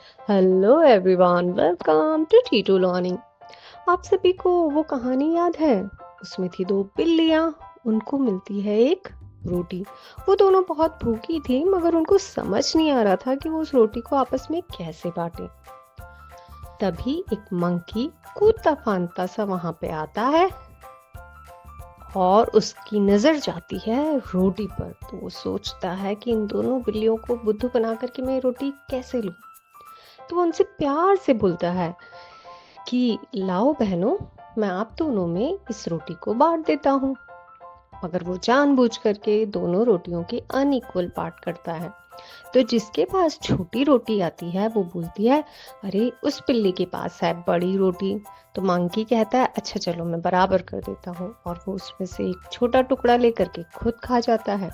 Hello everyone, welcome to T two learning. आप सभी को वो कहानी याद है? उसमें थी दो बिल्लियाँ। उनको मिलती है एक रोटी। वो दोनों बहुत भूखी थी, मगर उनको समझ नहीं आ रहा था कि वो उस रोटी को आपस में कैसे बांटे। तभी एक मंकी कूदता फांदता सा वहां पे आता है और उसकी नजर जाती है रोटी पर। तो वो सोचता है कि इन दोनों बिल्लियों को बुद्धू बना करके मैं रोटी कैसे लूं। तो वो उनसे प्यार से बोलता है कि लाओ बहनों, मैं आप दोनों में इस रोटी को बांट देता हूँ। मगर वो जानबूझ करके दोनों रोटियों के अनइक्वल पार्ट करता है। तो जिसके पास छोटी रोटी आती है वो बोलती है, अरे उस बिल्ली के पास है बड़ी रोटी। तो मंकी कहता है, अच्छा चलो मैं बराबर कर देता हूँ, और वो उसमें से एक छोटा टुकड़ा लेकर के खुद खा जाता है।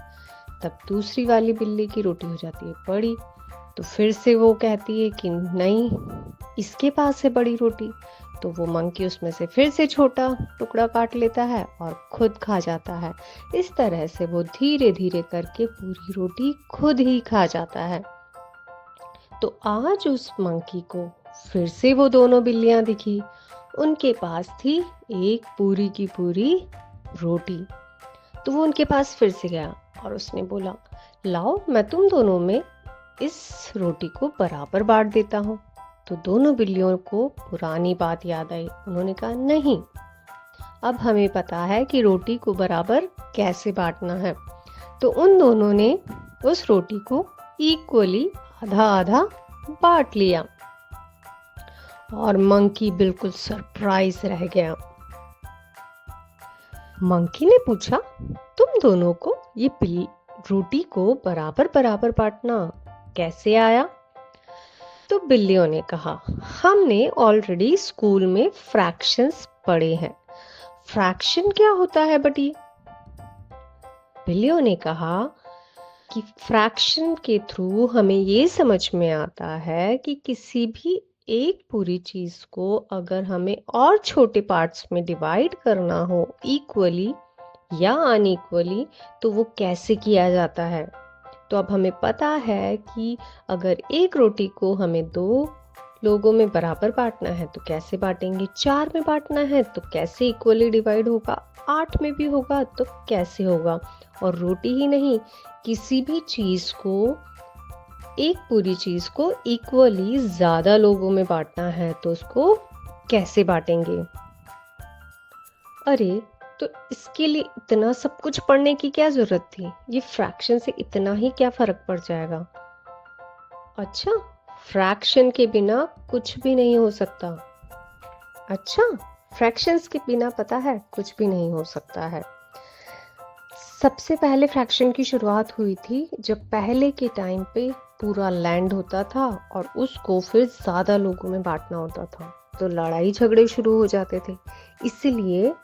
तब दूसरी वाली बिल्ली की रोटी हो जाती है बड़ी। तो फिर से वो कहती है कि नहीं, इसके पास है बड़ी रोटी। तो वो मंकी उसमें से फिर से छोटा टुकड़ा काट लेता है और खुद खा जाता है। इस तरह से वो धीरे धीरे करके पूरी रोटी खुद ही खा जाता है। तो आज उस मंकी को फिर से वो दोनों बिल्लियां दिखी। उनके पास थी एक पूरी की पूरी रोटी। तो वो उनके पास फिर से गया और उसने बोला, लाओ मैं तुम दोनों में इस रोटी को बराबर बांट देता हूँ। तो दोनों बिल्लियों को पुरानी बात याद आई। उन्होंने कहा, नहीं, अब हमें पता है कि रोटी को बराबर कैसे बांटना है। तो उन दोनों ने उस रोटी को इक्वली आधा आधा बांट लिया। और मंकी बिल्कुल सरप्राइज रह गया। मंकी ने पूछा, तुम दोनों को ये रोटी को बराबर बराबर बांटना कैसे आया? तो बिल्लियों ने कहा, हमने ऑलरेडी स्कूल में फ्रैक्शंस पढ़े हैं। फ्रैक्शन क्या होता है बटी? बिल्लियों ने कहा कि फ्रैक्शन के थ्रू हमें ये समझ में आता है कि किसी भी एक पूरी चीज को अगर हमें और छोटे पार्ट्स में डिवाइड करना हो इक्वली या अनइक्वली, तो वो कैसे किया जाता है। तो अब हमें पता है कि अगर एक रोटी को हमें दो लोगों में बराबर बांटना है तो कैसे बांटेंगे, चार में बांटना है तो कैसे इक्वली डिवाइड होगा, आठ में भी होगा तो कैसे होगा। और रोटी ही नहीं, किसी भी चीज को, एक पूरी चीज को इक्वली ज्यादा लोगों में बांटना है तो उसको कैसे बांटेंगे। अरे, तो इसके लिए इतना सब कुछ पढ़ने की क्या जरूरत थी? ये फ्रैक्शन से इतना ही क्या फर्क पड़ जाएगा? अच्छा, फ्रैक्शन के बिना कुछ भी नहीं हो सकता। अच्छा, फ्रैक्शंस के बिना पता है कुछ भी नहीं हो सकता है। सबसे पहले फ्रैक्शन की शुरुआत हुई थी जब पहले के टाइम पे पूरा लैंड होता था और उसको फिर ज्यादा लोगों में बांटना होता था, तो लड़ाई झगड़े शुरू हो जाते थे। इसीलिए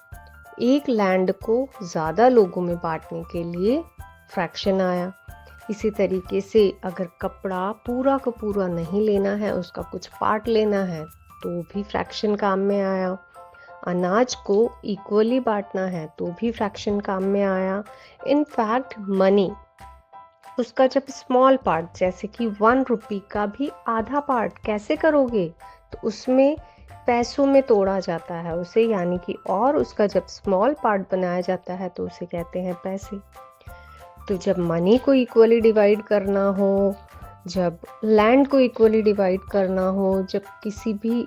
एक लैंड को ज्यादा लोगों में बांटने के लिए फ्रैक्शन आया। इसी तरीके से अगर कपड़ा पूरा का पूरा नहीं लेना है, उसका कुछ पार्ट लेना है, तो भी फ्रैक्शन काम में आया। अनाज को इक्वली बांटना है तो भी फ्रैक्शन काम में आया। इनफैक्ट मनी, उसका जब स्मॉल पार्ट जैसे कि 1 रुपी का भी आधा पार्ट कैसे करोगे, तो उसमें पैसों में तोड़ा जाता है उसे, यानी कि और उसका जब स्मॉल पार्ट बनाया जाता है तो उसे कहते हैं पैसे। तो जब मनी को इक्वली डिवाइड करना हो, जब लैंड को इक्वली डिवाइड करना हो, जब किसी भी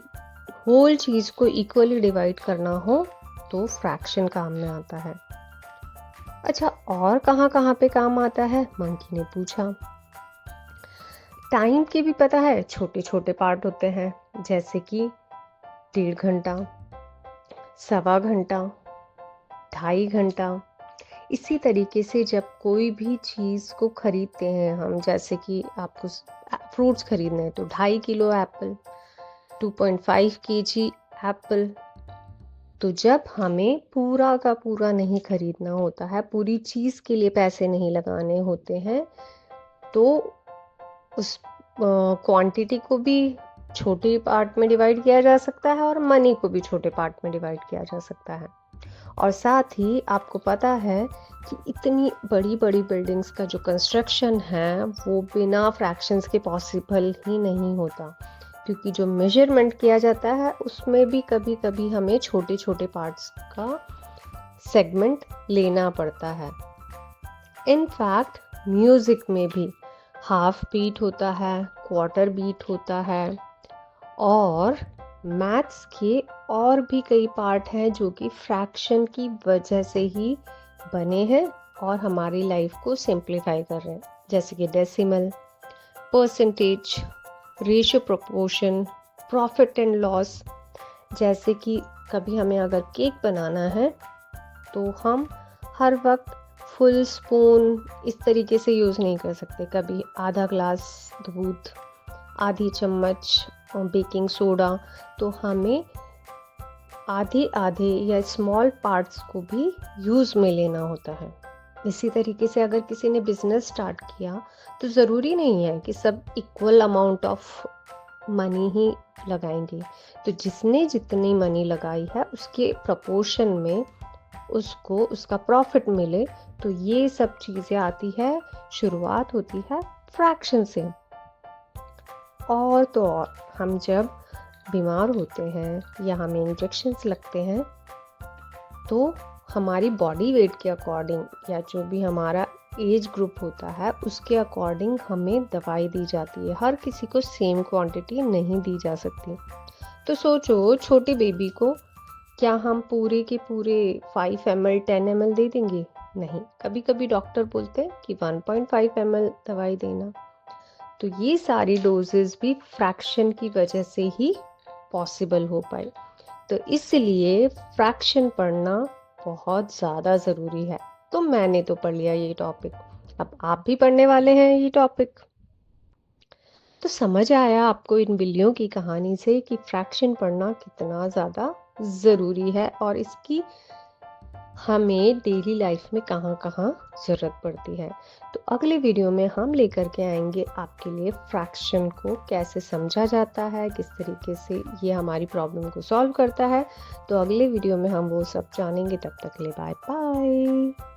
होल चीज को इक्वली डिवाइड करना हो, तो फ्रैक्शन काम में आता है। अच्छा, और कहाँ कहाँ पे काम आता है? मंकी ने पूछा। टाइम के भी पता है छोटे छोटे पार्ट होते हैं, जैसे कि 1.5 घंटा, 1.25 घंटा, 2.5 घंटा। इसी तरीके से जब कोई भी चीज़ को खरीदते हैं हम, जैसे कि आपको फ्रूट्स खरीदने हैं तो 2.5 किलो एप्पल, 2.5 kg एप्पल। तो जब हमें पूरा का पूरा नहीं खरीदना होता है, पूरी चीज़ के लिए पैसे नहीं लगाने होते हैं, तो उस क्वांटिटी को भी छोटे पार्ट में डिवाइड किया जा सकता है और मनी को भी छोटे पार्ट में डिवाइड किया जा सकता है। और साथ ही आपको पता है कि इतनी बड़ी-बड़ी बिल्डिंग्स का जो कंस्ट्रक्शन है वो बिना फ्रैक्शंस के पॉसिबल ही नहीं होता, क्योंकि जो मेजरमेंट किया जाता है उसमें भी कभी-कभी हमें छोटे-छोटे पार्ट्स का सेगमेंट लेना पड़ता है। इनफैक्ट म्यूज़िक में भी हाफ बीट होता है, क्वार्टर बीट होता है और मैथ्स के और भी कई पार्ट हैं जो कि फ्रैक्शन की वजह से ही बने हैं और हमारी लाइफ को सिंप्लीफाई कर रहे हैं, जैसे कि decimal, percentage, ratio proportion, profit and loss. जैसे कि कभी हमें अगर केक बनाना है तो हम हर वक्त फुल स्पून इस तरीके से यूज़ नहीं कर सकते। कभी आधा ग्लास दूध, आधी चम्मच बेकिंग सोडा, तो हमें आधे आधे या स्मॉल पार्ट्स को भी यूज़ में लेना होता है। इसी तरीके से अगर किसी ने बिजनेस स्टार्ट किया तो ज़रूरी नहीं है कि सब इक्वल अमाउंट ऑफ मनी ही लगाएंगे। तो जिसने जितनी मनी लगाई है उसके प्रपोर्शन में उसको उसका प्रॉफिट मिले। तो ये सब चीज़ें आती है, शुरुआत होती है फ्रैक्शन से। और तो और हम जब बीमार होते हैं या हमें इंजेक्शंस लगते हैं तो हमारी बॉडी वेट के अकॉर्डिंग या जो भी हमारा एज ग्रुप होता है उसके अकॉर्डिंग हमें दवाई दी जाती है। हर किसी को सेम क्वांटिटी नहीं दी जा सकती। तो सोचो, छोटे बेबी को क्या हम पूरे के पूरे 5 ml 10 ml दे देंगे? नहीं, कभी कभी डॉक्टर बोलते हैं कि 1.5 ml दवाई देना। तो ये सारी डोजेस भी फ्रैक्शन की वजह से ही पॉसिबल हो पाए। तो इसलिए फ्रैक्शन पढ़ना बहुत ज़्यादा ज़रूरी है। तो मैंने तो पढ़ लिया ये टॉपिक, अब आप भी पढ़ने वाले हैं ये टॉपिक। तो समझ आया आपको इन बिल्लियों की कहानी से कि फ्रैक्शन पढ़ना कितना ज़्यादा ज़रूरी है और इसकी हमें डेली लाइफ में कहाँ कहाँ ज़रूरत पड़ती है। तो अगले वीडियो में हम लेकर के आएंगे आपके लिए फ्रैक्शन को कैसे समझा जाता है, किस तरीके से ये हमारी प्रॉब्लम को सॉल्व करता है। तो अगले वीडियो में हम वो सब जानेंगे। तब तक के लिए बाय बाय।